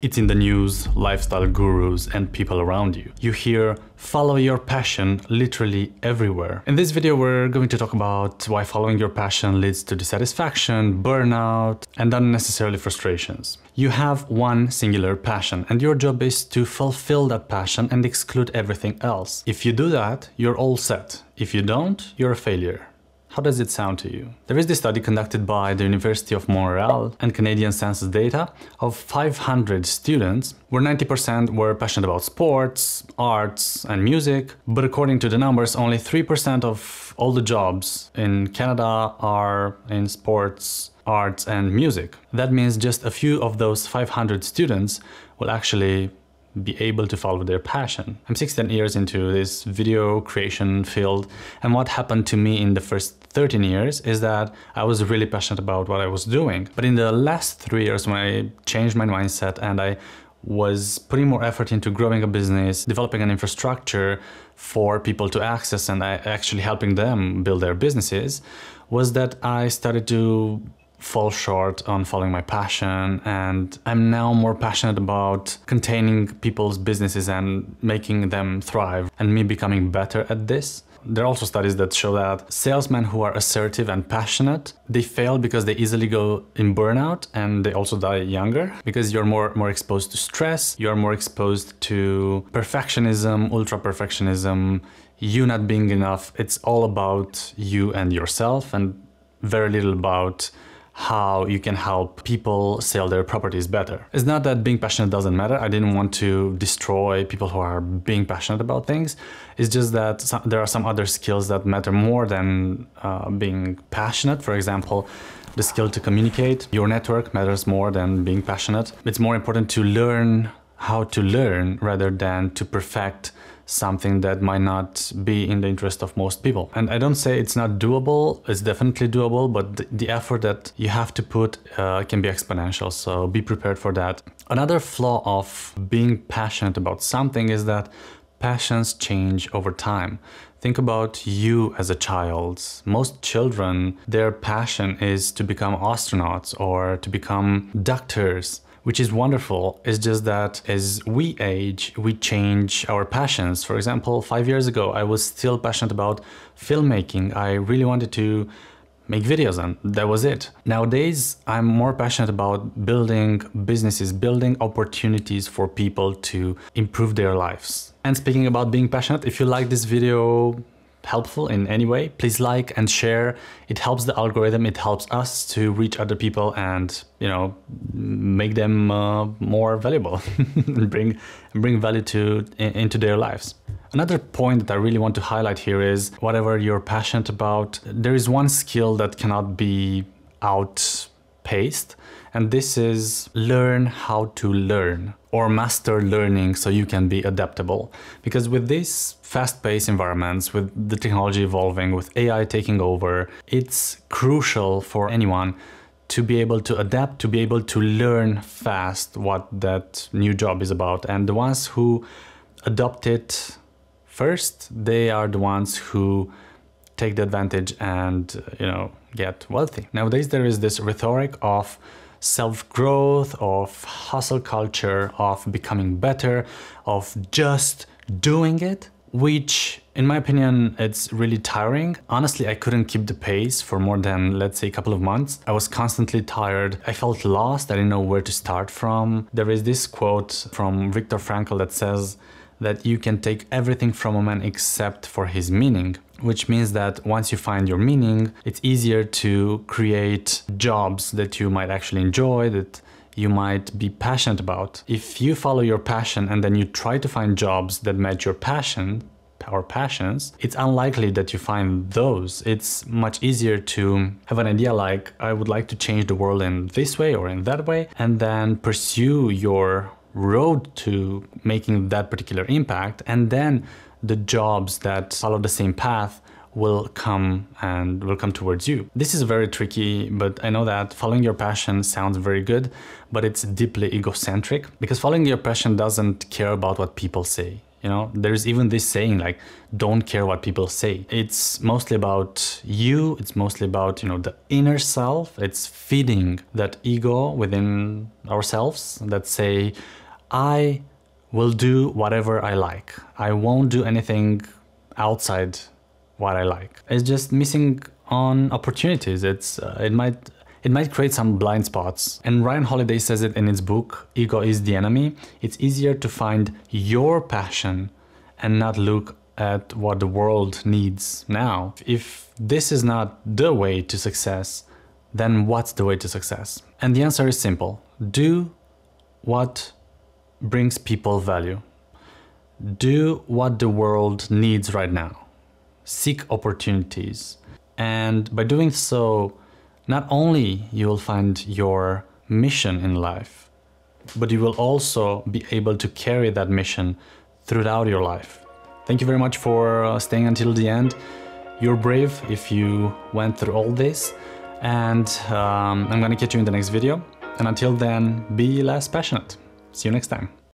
It's in the news, lifestyle gurus, and people around you. You hear, follow your passion literally everywhere. In this video, we're going to talk about why following your passion leads to dissatisfaction, burnout, and unnecessarily frustrations. You have one singular passion, and your job is to fulfill that passion and exclude everything else. If you do that, you're all set. If you don't, you're a failure. How does it sound to you? There is this study conducted by the University of Montreal and Canadian census data of 500 students, where 90% were passionate about sports, arts, and music. But according to the numbers, only 3% of all the jobs in Canada are in sports, arts, and music. That means just a few of those 500 students will actually be able to follow their passion. I'm 16 years into this video creation field, and what happened to me in the first 13 years is that I was really passionate about what I was doing. But in the last 3 years, when I changed my mindset and I was putting more effort into growing a business, developing an infrastructure for people to access, and actually helping them build their businesses, was that I started to fall short on following my passion, and I'm now more passionate about containing people's businesses and making them thrive and me becoming better at this. There are also studies that show that salesmen who are assertive and passionate, they fail because they easily go in burnout, and they also die younger because you're more exposed to stress, you're more exposed to perfectionism, ultra perfectionism, you not being enough. It's all about you and yourself, and very little about how you can help people sell their properties better. It's not that being passionate doesn't matter. I didn't want to destroy people who are being passionate about things. It's just that there are some other skills that matter more than being passionate. For example, the skill to communicate. Your network matters more than being passionate. It's more important to learn how to learn rather than to perfect something that might not be in the interest of most people. And I don't say it's not doable, it's definitely doable, but the effort that you have to put can be exponential, so be prepared for that. Another flaw of being passionate about something is that passions change over time. Think about you as a child. Most children, their passion is to become astronauts or to become doctors, which is wonderful. It's just that as we age, we change our passions. For example, 5 years ago, I was still passionate about filmmaking. I really wanted to make videos, and that was it. Nowadays, I'm more passionate about building businesses, building opportunities for people to improve their lives. And speaking about being passionate, if you like this video helpful in any way, please like and share. It helps the algorithm, it helps us to reach other people and, you know, make them more valuable and bring value into their lives. Another point that I really want to highlight here is whatever you're passionate about, there is one skill that cannot be outpaced, and this is learn how to learn, or master learning so you can be adaptable. Because with these fast-paced environments, with the technology evolving, with AI taking over, it's crucial for anyone to be able to adapt, to be able to learn fast what that new job is about. And the ones who adopt it first, they are the ones who take the advantage and, you know, get wealthy. Nowadays, there is this rhetoric of self-growth, of hustle culture, of becoming better, of just doing it, which in my opinion, it's really tiring. Honestly, I couldn't keep the pace for more than, let's say, a couple of months. I was constantly tired. I felt lost. I didn't know where to start from. There is this quote from Viktor Frankl that says that you can take everything from a man except for his meaning, which means that once you find your meaning, it's easier to create jobs that you might actually enjoy, that you might be passionate about. If you follow your passion and then you try to find jobs that match your passion or passions, it's unlikely that you find those. It's much easier to have an idea like, I would like to change the world in this way or in that way, and then pursue your road to making that particular impact, and then the jobs that follow the same path will come towards you. This is very tricky, but I know that following your passion sounds very good, but it's deeply egocentric, because following your passion doesn't care about what people say. You know, there's even this saying like, don't care what people say. It's mostly about you. It's mostly about, you know, the inner self. It's feeding that ego within ourselves that say, I will do whatever I like. I won't do anything outside what I like. It's just missing on opportunities. It might create some blind spots. And Ryan Holiday says it in his book, Ego is the Enemy. It's easier to find your passion and not look at what the world needs now. If this is not the way to success, then what's the way to success? And the answer is simple. Do what brings people value. Do what the world needs right now. Seek opportunities. And by doing so, not only you will find your mission in life, but you will also be able to carry that mission throughout your life. Thank you very much for staying until the end. You're brave if you went through all this, and I'm gonna catch you in the next video. And until then, be less passionate. See you next time.